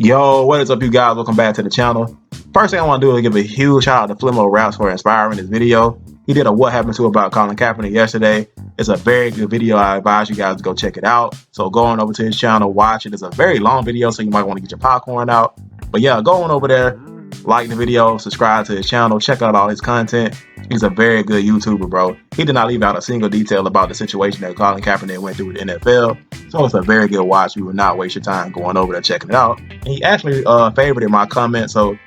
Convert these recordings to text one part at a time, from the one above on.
Yo, what is up, you guys? Welcome back to the channel. First thing I want to do is give a huge shout out to Flimo Raps for inspiring this video. He did a What Happened to about Colin Kaepernick yesterday. It's a very good video. I advise you guys to go check it out. So go on over to his channel, watch it. It's a very long video, so you might want to get your popcorn out. But yeah, go on over there, like the video, subscribe to his channel, check out all his content. He's a very good YouTuber, bro. He did not leave out a single detail about the situation that Colin Kaepernick went through with the NFL. So it's a very good watch. You will not waste your time going over there checking it out. And he actually favorited my comment, so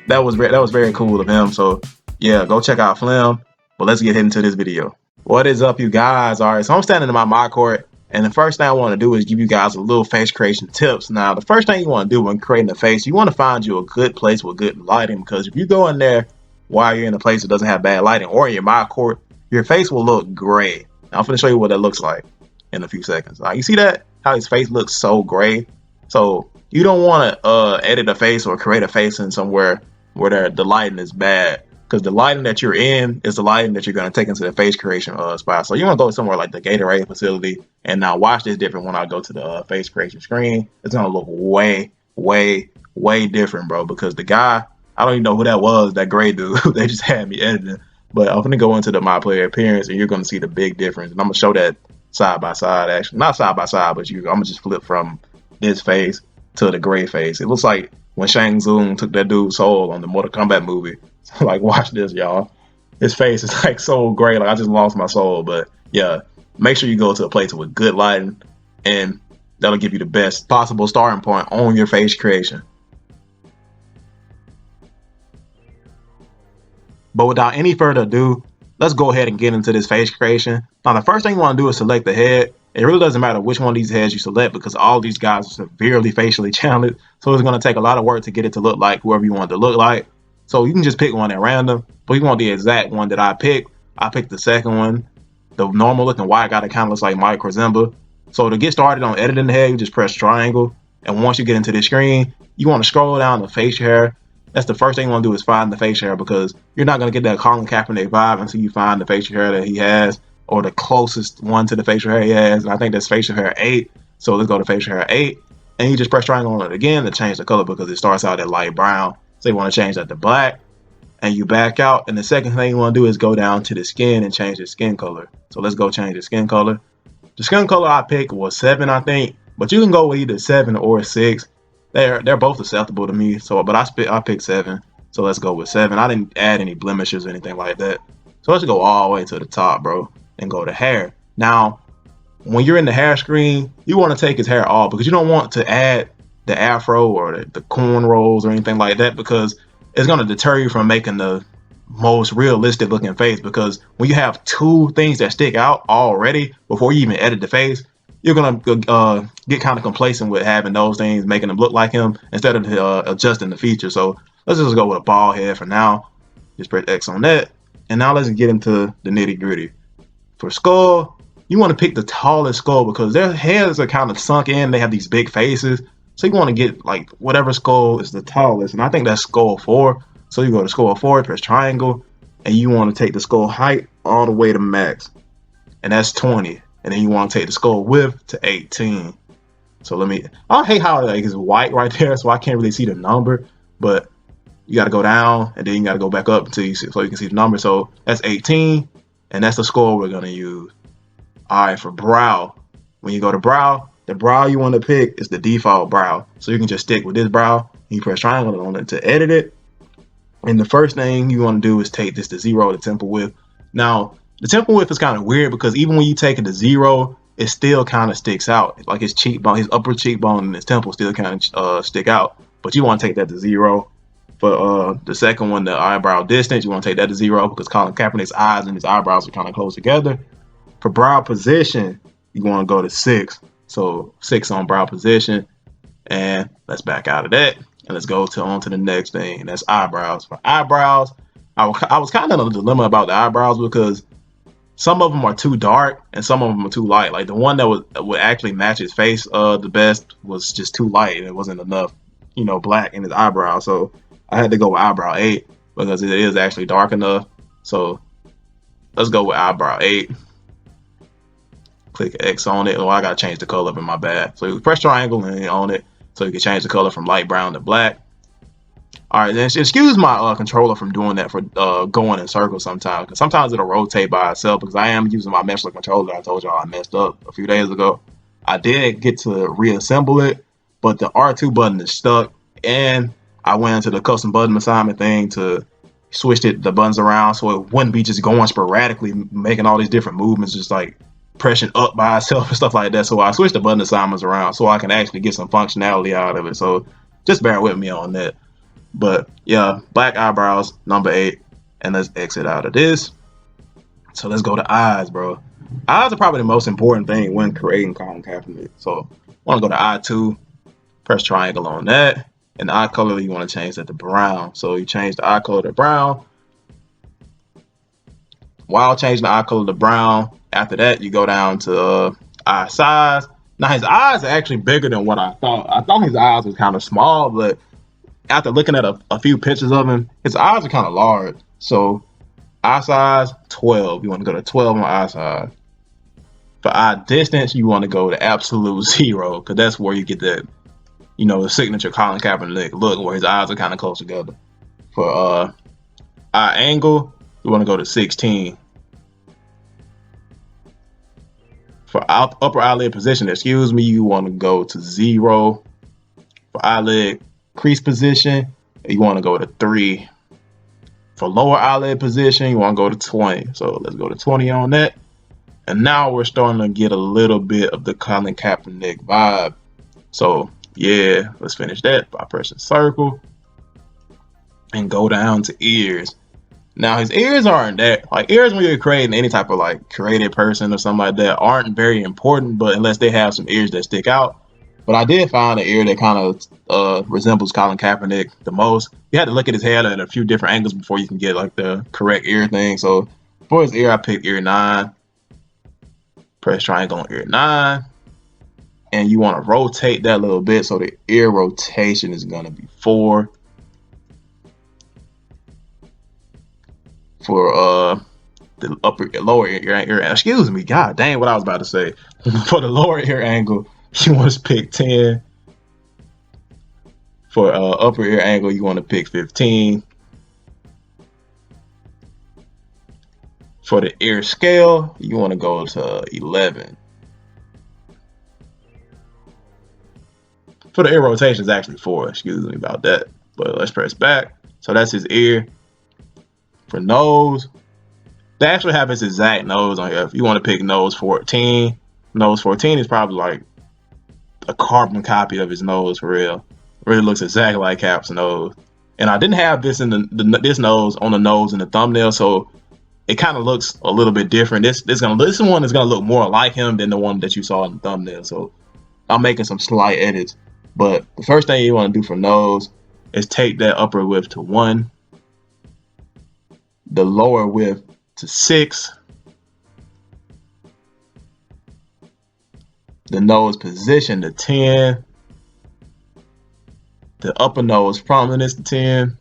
that was very cool of him. So yeah, go check out Flim. But let's get into this video. What is up, you guys? All right, so I'm standing in my court, and the first thing I want to do is give you guys a little face creation tips. Now, the first thing you want to do when creating a face, you want to find you a good place with good lighting, because if you go in there while you're in a place that doesn't have bad lighting, or in your court, your face will look gray. Now, I'm going to show you what that looks like in a few seconds. You see that? How his face looks so gray? So you don't want to edit a face or create a face in somewhere where the lighting is bad, because the lighting that you're in is the lighting that you're going to take into the face creation spot. So you want to go somewhere like the Gatorade facility. And now watch this different when I go to the face creation screen. It's going to look way different, bro, because the guy, I don't even know who that was, that gray dude. They just had me editing. But I'm going to go into the My Player Appearance, and you're going to see the big difference. And I'm going to show that side by side, actually. Not side by side, but I'm going to just flip from this face to the gray face. It looks like when Shang Tsung took that dude's soul on the Mortal Kombat movie. So, like, watch this, y'all. His face is like so gray, like I just lost my soul. But yeah, make sure you go to a place with good lighting, and that'll give you the best possible starting point on your face creation. But without any further ado, let's go ahead and get into this face creation. Now, the first thing you want to do is select the head. It really doesn't matter which one of these heads you select, because all these guys are severely facially challenged. So it's going to take a lot of work to get it to look like whoever you want it to look like. So you can just pick one at random, but you want the exact one that I picked the second one. The normal looking white guy that kind of looks like Mike Zimba. So to get started on editing the head, you just press triangle. And once you get into the screen, you want to scroll down to facial hair. That's the first thing you want to do, is find the facial hair, because you're not going to get that Colin Kaepernick vibe until you find the facial hair that he has, or the closest one to the facial hair he has. And I think that's facial hair 8. So let's go to facial hair 8. And you just press triangle on it again to change the color, because it starts out at light brown. So you want to change that to black, and you back out. And the second thing you want to do is go down to the skin and change the skin color. So let's go change the skin color. The skin color I picked was 7, I think, but you can go with either 7 or 6. They're both acceptable to me. So, but I picked 7. So let's go with 7. I didn't add any blemishes or anything like that. So let's go all the way to the top, bro, and go to hair. Now, when you're in the hair screen, you want to take his hair off, because you don't want to add the afro or the corn rolls or anything like that, because it's going to deter you from making the most realistic looking face. Because when you have 2 things that stick out already before you even edit the face, you're going to get kind of complacent with having those things, making them look like him instead of adjusting the feature. So let's just go with a bald head for now. Just press X on that. And now let's get into the nitty gritty. For skull, you want to pick the tallest skull, because their heads are kind of sunk in. They have these big faces. So you want to get like whatever skull is the tallest. And I think that's skull 4. So you go to skull 4, press triangle, and you want to take the skull height all the way to max. And that's 20. And then you want to take the skull width to 18. So I hate how like it's white right there, so I can't really see the number. But you got to go down, and then you got to go back up until so you can see the number. So that's 18, and that's the skull we're going to use. All right, for brow, when you go to brow, the brow you want to pick is the default brow. So you can just stick with this brow. You press triangle on it to edit it. And the first thing you want to do is take this to 0, the temple width. Now, the temple width is kind of weird, because even when you take it to 0, it still kind of sticks out. Like his cheekbone, his upper cheekbone and his temple still kind of stick out. But you want to take that to 0. For the second one, the eyebrow distance, you want to take that to 0, because Colin Kaepernick's eyes and his eyebrows are kind of close together. For brow position, you want to go to 6. So 6 on brow position. And let's back out of that. And let's go on to the next thing. And that's eyebrows. For eyebrows, I was kind of in a dilemma about the eyebrows, because some of them are too dark and some of them are too light. Like the one that would actually match his face the best was just too light, and it wasn't enough, black in his eyebrow. So I had to go with eyebrow 8, because it is actually dark enough. So let's go with eyebrow 8. Click X on it. Oh, I gotta change the color, but my bad. So you press triangle and on it. So you can change the color from light brown to black. All right, then excuse my controller from doing that for going in circles sometimes. Because sometimes it'll rotate by itself because I am using my meshless controller. I told y'all I messed up a few days ago. I did get to reassemble it, but the R2 button is stuck. And I went into the custom button assignment thing to switch the buttons around so it wouldn't be just going sporadically, making all these different movements, just like pressing up by itself and stuff like that. So I switched the button assignments around so I can actually get some functionality out of it. So just bear with me on that. But yeah, black eyebrows, number 8. And let's exit out of this. So let's go to eyes, bro. Eyes are probably the most important thing when creating Colin Kaepernick. So I want to go to eye 2, press triangle on that. And the eye color, you want to change that to brown. So you change the eye color to brown. While changing the eye color to brown, after that, you go down to eye size. Now his eyes are actually bigger than what I thought. I thought his eyes was kind of small, but after looking at a few pictures of him, his eyes are kind of large. So eye size 12. You want to go to 12 on eye size. For eye distance, you want to go to absolute 0 because that's where you get that, you know, the signature Colin Kaepernick look where his eyes are kind of close together. For eye angle, you want to go to 16. For upper eyelid position, excuse me, you want to go to 0. For eyelid crease position, you want to go to 3. For lower eyelid position, you want to go to 20. So let's go to 20 on that. And now we're starting to get a little bit of the Colin Kaepernick vibe. So yeah, let's finish that by pressing circle and go down to ears. Now his ears aren't that, like ears when you're creating any type of like creative person or something like that aren't very important, but unless they have some ears that stick out. But I did find an ear that kind of resembles Colin Kaepernick the most. You had to look at his head at a few different angles before you can get like the correct ear thing. So for his ear, I picked ear 9. Press triangle on ear 9. And you want to rotate that a little bit. So the ear rotation is going to be 4. For the lower ear, excuse me, god dang what I was about to say. For the lower ear angle, you want to pick 10. For upper ear angle, you want to pick 15. For the ear scale, you want to go to 11. For the ear rotation, is actually 4. Excuse me about that. But let's press back. So that's his ear. For nose, they actually have his exact nose on here. If you want to pick nose 14, nose 14 is probably like a carbon copy of his nose for real. It really looks exactly like Cap's nose. And I didn't have this in this nose on the nose in the thumbnail, so it kind of looks a little bit different. This one is gonna look more like him than the one that you saw in the thumbnail. So I'm making some slight edits. But the first thing you want to do for nose is take that upper width to 1. The lower width to 6. The nose position to 10. The upper nose prominence to 10.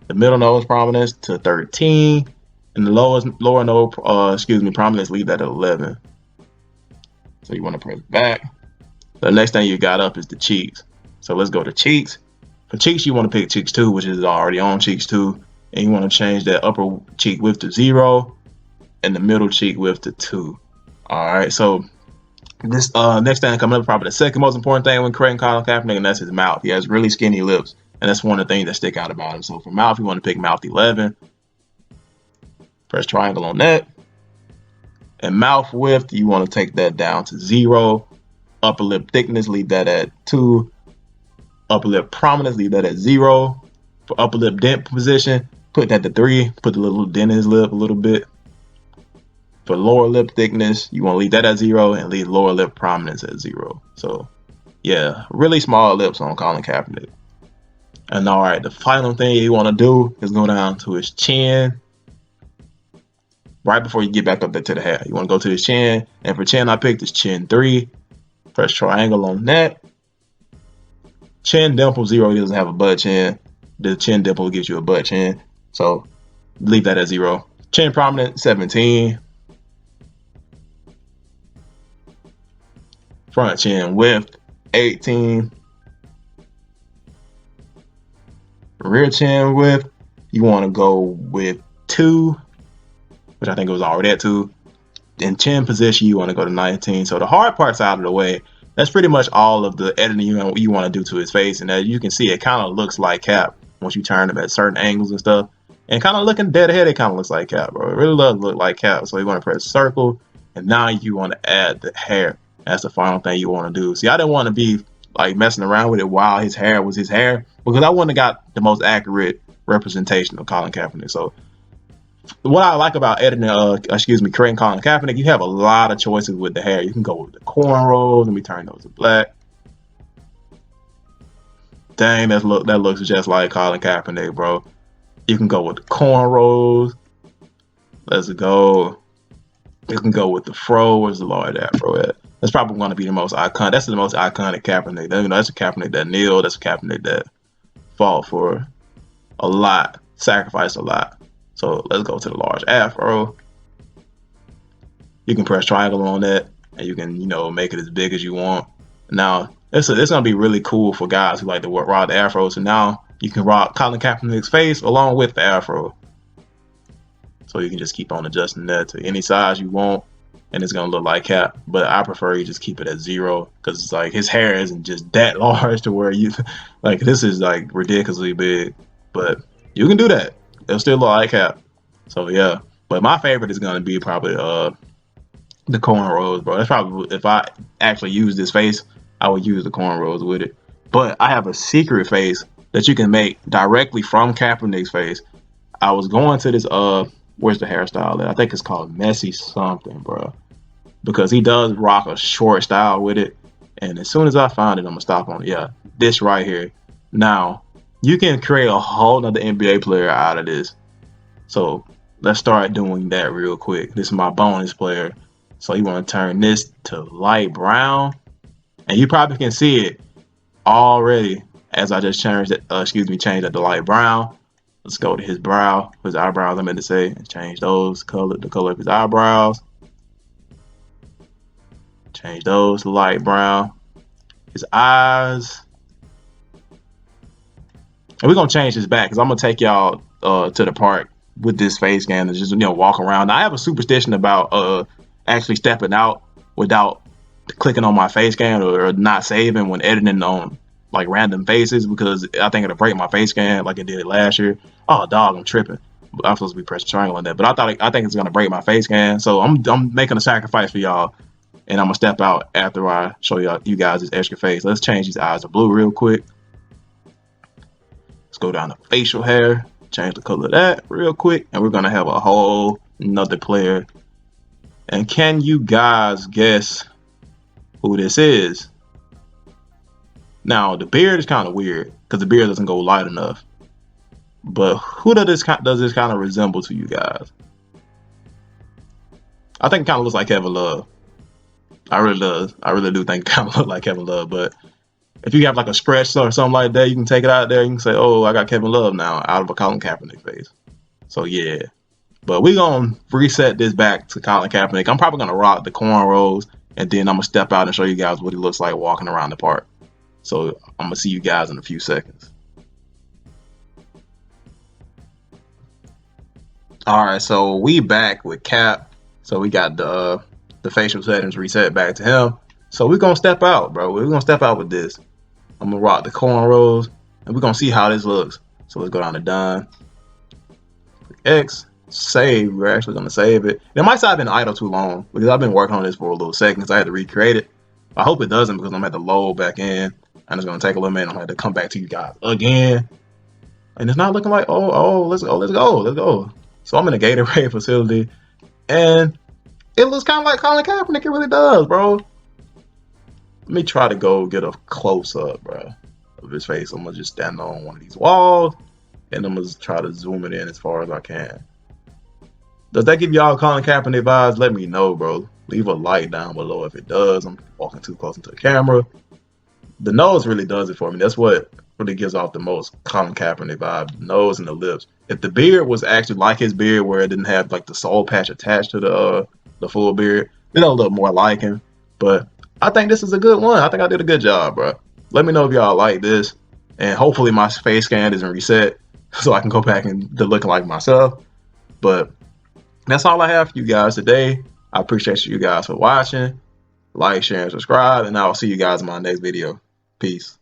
The middle nose prominence to 13. And the lower nose prominence, leave that at 11. So you want to press back. The next thing you got up is the cheeks. So let's go to cheeks. For cheeks, you want to pick cheeks 2, which is already on cheeks 2. And you want to change that upper cheek width to 0 and the middle cheek width to 2. All right, so this next thing coming up, probably the second most important thing when creating Colin Kaepernick, and that's his mouth. He has really skinny lips, and that's one of the things that stick out about him. So for mouth, you want to pick mouth 11. Press triangle on that. And mouth width, you want to take that down to 0. Upper lip thickness, leave that at 2. Upper lip prominence, leave that at 0. For upper lip dent position, put that to 3. Put the little dent in his lip a little bit. For lower lip thickness, you want to leave that at 0 and leave lower lip prominence at 0. So yeah, really small lips on Colin Kaepernick. And all right, the final thing you want to do is go down to his chin. Right before you get back up there to the hair, you want to go to his chin. And for chin, I picked his chin 3. Press triangle on that. Chin dimple 0, he doesn't have a butt chin. The chin dimple gives you a butt chin. So leave that at 0. Chin prominence 17. Front chin width 18. Rear chin width, you want to go with 2, which I think it was already at 2. In chin position, you want to go to 19. So the hard part's out of the way. That's pretty much all of the editing you want to do to his face. And as you can see, it kind of looks like Cap once you turn him at certain angles and stuff. And kind of looking dead ahead, it kind of looks like Cap, bro. It really does look like Cap. So you want to press circle, and now you want to add the hair. That's the final thing you want to do. See, I didn't want to be like messing around with it while his hair was his hair, because I wouldn't have got the most accurate representation of Colin Kaepernick. So what I like about editing, creating Colin Kaepernick, you have a lot of choices with the hair. You can go with the cornrows. Let me turn those to black. Dang, that looks just like Colin Kaepernick, bro. You can go with the cornrows. Let's go. You can go with the fro. Where's the large afro at? That's probably going to be the most iconic. That's the most iconic Kaepernick. You know, that's a Kaepernick that kneeled. That's a Kaepernick that fought for a lot, sacrificed a lot. So let's go to the large afro. You can press triangle on that, and you can, make it as big as you want. Now, it's gonna be really cool for guys who like to rock the afro. So now you can rock Colin Kaepernick's face along with the afro. So you can just keep on adjusting that to any size you want, and it's gonna look like Cap. But I prefer you just keep it at 0, because it's like his hair isn't just that large to where you like this is like ridiculously big. But you can do that. It'll still look like Cap. So yeah. But my favorite is gonna be probably the cornrows, bro. That's probably, if I actually use this face, I would use the cornrows with it. But I have a secret face that you can make directly from Kaepernick's face. I was going to this where's the hairstyle at? I think it's called Messy something, bro. Because he does rock a short style with it. And as soon as I find it, I'm gonna stop on it. Yeah, this right here. Now, you can create a whole nother NBA player out of this. So let's start doing that real quick. This is my bonus player. So you want to turn this to light brown. And you probably can see it already as I just changed it, changed it to light brown. Let's go to his brow, his eyebrows, I meant to say, and change those, the color of his eyebrows. Change those to light brown. His eyes. And we're going to change his back, because I'm going to take y'all to the park with this face scan and just, walk around. Now, I have a superstition about actually stepping out without clicking on my face scan or not saving when editing on like random faces, because I think it'll break my face scan like it did last year. Oh dog, I'm tripping. I'm supposed to be pressing triangle on that, but I think it's gonna break my face scan. So I'm making a sacrifice for y'all, and I'm gonna step out after I show you guys this extra face. Let's change these eyes to blue real quick. Let's go down to facial hair, change the color of that real quick, and we're gonna have a whole another player. And can you guys guess who this is? Now, the beard is kind of weird because the beard doesn't go light enough. But who does this kind of resemble to you guys? I think it kind of looks like Kevin Love. I really do think it kind of looks like Kevin Love. But if you have like a scratch or something like that, you can take it out there. You can say, oh, I got Kevin Love now out of a Colin Kaepernick face. So yeah. But we're going to reset this back to Colin Kaepernick. I'm probably going to rock the cornrows, and then I'm going to step out and show you guys what he looks like walking around the park. So I'm going to see you guys in a few seconds. All right, so we back with Cap. So we got the facial settings reset back to him. So we're going to step out, bro. We're going to step out with this. I'm going to rock the cornrows, and we're going to see how this looks. So let's go down to done. Click X. Save. We're actually going to save it. It might have been idle too long because I've been working on this for a little second, so I had to recreate it. I hope it doesn't, because I'm going to have to load back in, and it's going to take a little minute. I'm going to have to come back to you guys again, and it's not looking like let's go. So I'm in a Gatorade facility, and it looks kind of like Colin Kaepernick. It really does, bro. Let me try to go get a close up, bro, of his face. I'm gonna just stand on one of these walls, and I'm gonna try to zoom it in as far as I can. Does that give y'all Colin Kaepernick vibes? Let me know, bro. Leave a like down below if it does. I'm walking too close into the camera. The nose really does it for me. That's what really gives off the most Colin Kaepernick vibe. The nose and the lips. If the beard was actually like his beard, where it didn't have like the soul patch attached to the full beard, then it'll look more like him. But I think this is a good one. I think I did a good job, bro. Let me know if y'all like this, and hopefully my face scan isn't reset so I can go back and to looking like myself. But that's all I have for you guys today. I appreciate you guys for watching. Like, share, and subscribe, and I'll see you guys in my next video. Peace.